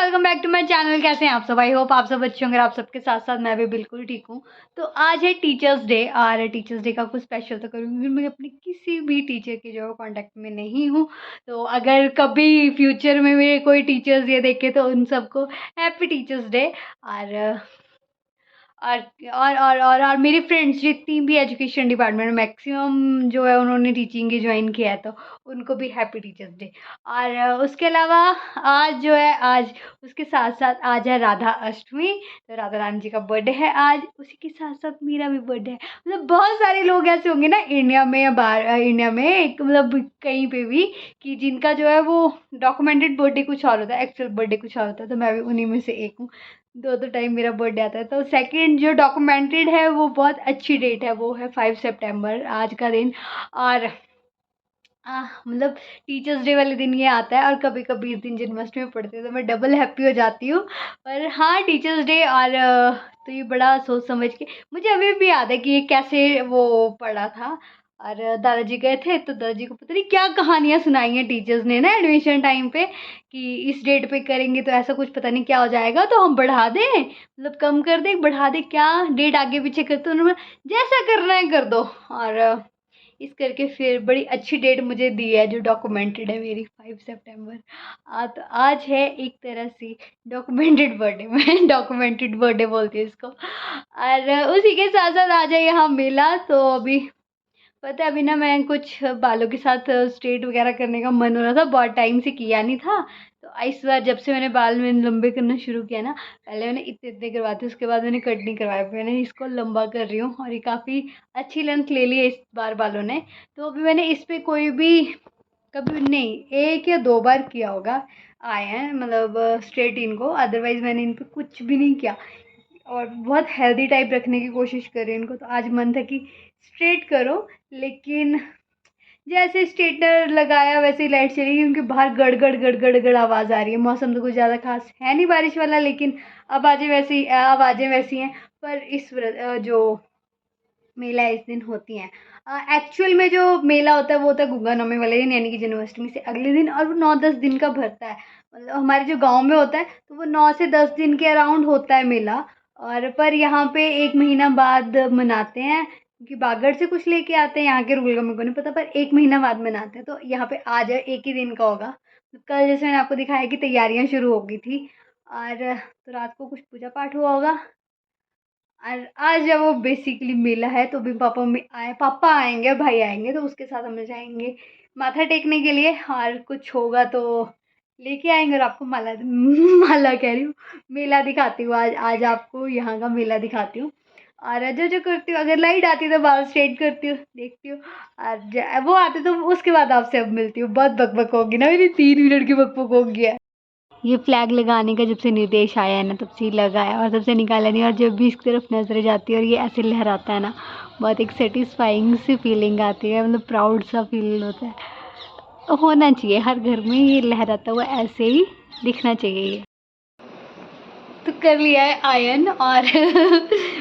Welcome back to my channel. कैसे हैं आप सब? आई होप आप सब अच्छे होंगे। आप सबके साथ साथ मैं भी बिल्कुल ठीक हूँ। तो आज है टीचर्स डे और टीचर्स डे का कुछ स्पेशल तो करूँगी। मैं अपने किसी भी टीचर के जो कांटेक्ट में नहीं हूँ, तो अगर कभी फ्यूचर में मेरे कोई टीचर्स ये देखे तो उन सबको हैप्पी टीचर्स डे। और और मेरी फ्रेंड्स जितनी भी एजुकेशन डिपार्टमेंट में मैक्सिमम जो है उन्होंने टीचिंग की ज्वाइन किया है, तो उनको भी हैप्पी टीचर्स डे। और उसके अलावा आज जो है, आज उसके साथ साथ आज है राधा अष्टमी। तो राधा रानी जी का बर्थडे है आज, उसी के साथ साथ मेरा भी बर्थडे है। मतलब बहुत सारे लोग ऐसे होंगे ना इंडिया में या बाहर इंडिया में, एक मतलब कहीं पे भी, कि जिनका जो है वो डॉक्यूमेंटेड बर्थडे कुछ और होता है, एक्चुअल बर्थडे कुछ और होता है। तो मैं भी उन्हीं में से एक हूँ। दो दो टाइम मेरा बर्थडे आता है। तो सेकंड जो डॉक्यूमेंटेड है वो बहुत अच्छी डेट है, वो है 5 सितंबर आज का दिन। और मतलब टीचर्स डे वाले दिन ये आता है, और कभी कभी इस दिन जन्माष्टमी पड़ती है तो मैं डबल हैप्पी हो जाती हूँ। पर हाँ, टीचर्स डे और तो ये बड़ा सोच समझ के, मुझे अभी भी याद है कि ये कैसे वो पड़ा था। और दादाजी गए थे तो दादाजी को पता नहीं क्या कहानियाँ सुनाई हैं टीचर्स ने ना एडमिशन टाइम पे, कि इस डेट पे करेंगे तो ऐसा कुछ पता नहीं क्या हो जाएगा, तो हम बढ़ा दें, मतलब कम कर दें, बढ़ा दें, क्या डेट आगे पीछे करते, उन्होंने जैसा करना है कर दो। और इस करके फिर बड़ी अच्छी डेट मुझे दी है जो डॉक्यूमेंटेड है मेरी, 5 सितंबर। तो आज है एक तरह से डॉक्यूमेंटेड बर्थडे। मैं डॉक्यूमेंटेड बर्थडे बोलती हूँ इसको। और उसी के साथ साथ आज है यहाँ मेला। तो अभी पता है, अभी ना मैं कुछ बालों के साथ स्ट्रेट वगैरह करने का मन हो रहा था, बहुत टाइम से किया नहीं था। तो इस बार जब से मैंने बाल मैंने लंबे करना शुरू किया ना, पहले मैंने इतने इतने करवाए थे, उसके बाद मैंने कट नहीं करवाया, मैंने इसको लंबा कर रही हूँ और ये काफ़ी अच्छी लेंथ ले ली है इस बार बालों ने। तो अभी मैंने इस पर कोई भी कभी नहीं, एक या दो बार किया होगा आए हैं, मतलब स्ट्रेट इनको, अदरवाइज़ मैंने इन पर कुछ भी नहीं किया। और बहुत हेल्दी टाइप रखने की कोशिश कर रही हूँ इनको। तो आज मन था कि स्ट्रेट करो, लेकिन जैसे स्ट्रेटनर लगाया वैसे ही लाइट चली गई, क्योंकि बाहर गड़गड़ गड़गड़ गड़ आवाज़ आ रही है। मौसम तो कुछ ज़्यादा खास है नहीं बारिश वाला, लेकिन अब आवाज़ें वैसी हैं। पर जो मेला इस दिन होती हैं, एक्चुअल में जो मेला होता है वो होता है गुग्गा नौमी वाले दिन, यानी कि जन्माष्टमी से अगले दिन, और वो 9-10 दिन का भरता है। मतलब हमारे जो गांव में होता है तो वो 9 से 10 दिन के अराउंड होता है मेला। और पर यहाँ पे 1 महीना बाद मनाते हैं, क्योंकि बागड़ से कुछ लेके आते हैं, यहाँ के रूल का मेरे को नहीं पता, पर 1 महीना बाद मनाते हैं। तो यहाँ पे आज एक ही दिन का होगा। कल जैसे मैंने आपको दिखाया कि तैयारियाँ शुरू हो गई थी, और तो रात को कुछ पूजा पाठ हुआ होगा। और आज जब वो बेसिकली मेला है तो भी पापा आएंगे, भाई आएंगे, तो उसके साथ हम जाएंगे माथा टेकने के लिए। और कुछ होगा तो लेके आएंगे, और आपको माला माला कह रही हूँ, मेला दिखाती हूँ। आज आपको यहाँ का मेला दिखाती हूँ। और जो जो करती हूँ, अगर लाइट आती है तो बाल स्ट्रेट करती हूँ, देखती हूँ। और वो आते तो उसके बाद आपसे अब मिलती हूँ। बहुत बकबक होगी ना मेरी, 3 मिनट की बकबक होगी है। ये फ्लैग लगाने का जब से निर्देश आया है ना, तब से ही लगाया और तब से निकाला नहीं। और जब भी इसकी तरफ नजरें जाती है और ये ऐसे लहराता है ना, बहुत एक सेटिस्फाइंग सी फीलिंग आती है, मतलब प्राउड सा फील होता है। तो होना चाहिए हर घर में, ये लहराता हुआ ऐसे ही दिखना चाहिए ये। तो कर लिया है आयन, और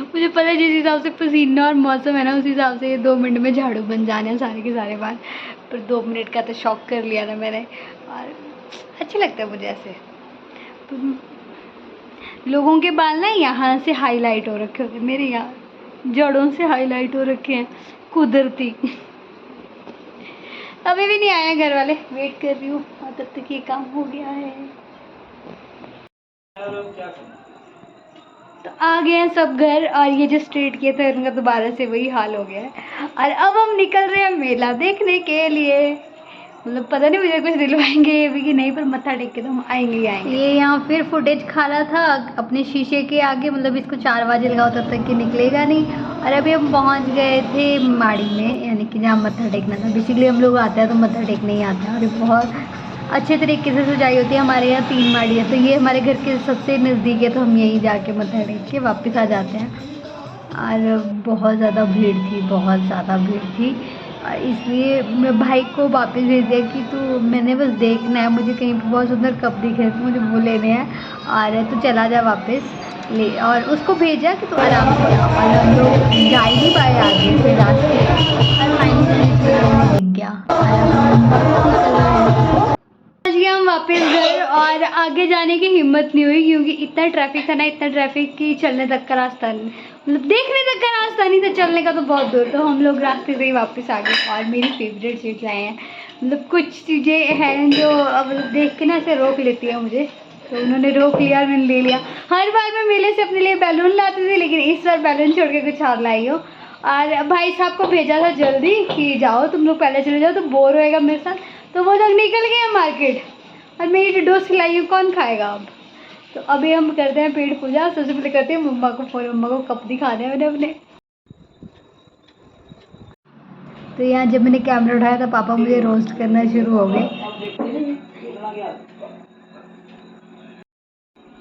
मुझे पता है जिस हिसाब से पसीना और मौसम है ना, उस हिसाब से ये 2 मिनट में झाड़ू बन जाने हैं सारे के सारे बाल। पर 2 मिनट का तो शौक कर लिया था मैंने, और अच्छा लगता है मुझे ऐसे। लोगों के बाल ना यहाँ से हाईलाइट हो रखे होते हैं, मेरे यहाँ जड़ों से हाईलाइट हो रखे हैं कुदरती। अभी भी नहीं आए घर वाले, वेट कर रही हूँ, और तब तक ये काम हो गया है। तो आ गए हैं सब घर, और ये जो स्ट्रेट किए थे उनका दोबारा से वही हाल हो गया है। और अब हम निकल रहे हैं मेला देखने के लिए। मतलब पता नहीं मुझे कुछ दिलवाएंगे ये भी कि नहीं, पर मत्था टेक के तो हम आएंगे ही आएंगे। ये यहाँ फिर फुटेज खा रहा था अपने शीशे के आगे, मतलब इसको 4 बजे लगाओ तब तक कि निकलेगा नहीं। और अभी हम पहुँच गए थे माड़ी में, यानी कि जहाँ मत्था टेकना था। बेसिकली हम लोग आते हैं तो मत्था टेकने ही आते हैं, और ये बहुत अच्छे तरीके से सजाई होती है। हमारे यहाँ 3 माड़ी है, तो ये हमारे घर के सबसे नज़दीक है, तो हम यहीं जाके मत्था टेक के वापस आ जाते हैं। और बहुत ज़्यादा भीड़ थी, बहुत ज़्यादा भीड़ थी, इसलिए मैं भाई को वापस भेज दिया कि तू, मैंने बस देखना है, मुझे कहीं पे बहुत सुंदर कप दिख रहे थे, मुझे वो लेने हैं, और तू चला जा वापस ले। और उसको भेजा कि तू आराम से आ, और हम लोग जा ही नहीं पाए आगे फिर रास्ते, और फाइनली दिख गया। आज हम वापस घर और आगे जाने की हिम्मत नहीं हुई क्योंकि इतना ट्रैफिक था ना, इतना ट्रैफिक कि चलने तक का रास्ता नहीं, मतलब देखने तक का रास्ता नहीं था, चलने का तो बहुत दूर। तो हम लोग रास्ते से ही वापस आ गए और मेरी फेवरेट चीज़ लाए हैं। मतलब कुछ चीज़ें हैं जो अब देख के ना ऐसे रोक लेती है मुझे, तो उन्होंने रोक लिया और मैंने ले लिया। हर बार मैं मेले से अपने लिए बैलून लाती थी, लेकिन इस बार बैलून छोड़ के कुछ और लाई हो। और भाई साहब को भेजा था जल्दी कि जाओ तुम लोग पहले चले जाओ, तो बोर होएगा मेरे साथ, तो वो लोग निकल गए मार्केट और मेरी डोस खिलाई है, कौन खाएगा अब। तो अभी हम करते हैं पेट पूजा। सबसे पहले करते हैं मम्मा को फ़ोन, मम्मा को कप दिखाने हैं मैंने अपने। तो यहाँ जब मैंने कैमरा उठाया तो पापा मुझे रोस्ट करना शुरू हो गए।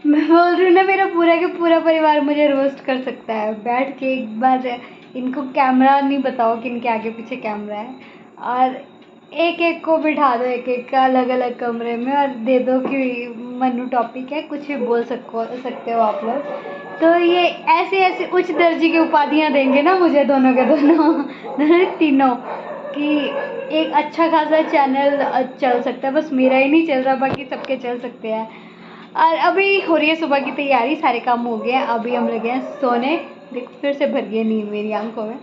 मैं बोल रही हूँ ना, मेरा पूरा के पूरा परिवार मुझे रोस्ट कर सकता है बैठ के। एक बार इनको कैमरा नहीं बताओ कि इनके आगे पीछे कैमरा है, और एक एक को बिठा दो एक एक का अलग अलग कमरे में और दे दो कि मनु टॉपिक है, कुछ भी बोल सकते हो आप लोग। तो ये ऐसे ऐसे उच्च दर्जे की उपाधियाँ देंगे ना मुझे, दोनों के दोनों तीनों, कि एक अच्छा खासा चैनल चल सकता है। बस मेरा ही नहीं चल रहा, बाकी सबके चल सकते हैं। और अभी हो रही है सुबह की तैयारी, सारे काम हो गए हैं, अभी हम लगे हैं सोने। देखो फिर से भर गई नींद मेरी आंखों में।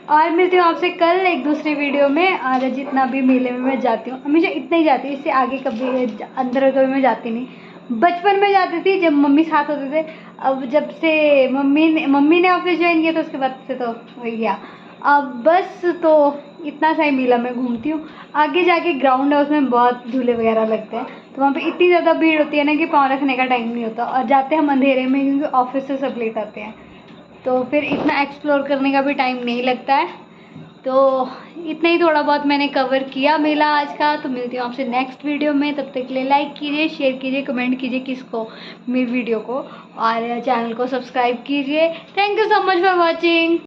और मिलती हूँ आपसे कल एक दूसरी वीडियो में। और जितना भी मेले में मैं जाती हूँ, हमेशा इतना ही जाती हूँ, इससे आगे कभी अंदर कभी मैं जाती नहीं। बचपन में जाती थी जब मम्मी साथ होते थे। अब जब से मम्मी ने ऑफिस ज्वाइन किया तो उसके बाद से तो हो गया। अब बस तो इतना सा ही मेला में घूमती हूँ। आगे जाके ग्राउंड है, उसमें बहुत झूले वगैरह लगते हैं, तो वहाँ पे इतनी ज़्यादा भीड़ होती है ना कि पाँव रखने का टाइम नहीं होता। और जाते हम अंधेरे में क्योंकि ऑफिस से सब लेट आते हैं, तो फिर इतना एक्सप्लोर करने का भी टाइम नहीं लगता है। तो इतना ही थोड़ा बहुत मैंने कवर किया मेला आज का। तो मिलती हूँ आपसे नेक्स्ट वीडियो में, तब तक के लिए लाइक कीजिए, शेयर कीजिए, कमेंट कीजिए किसको मेरी वीडियो को, और चैनल को सब्सक्राइब कीजिए। Thank you so much for watching.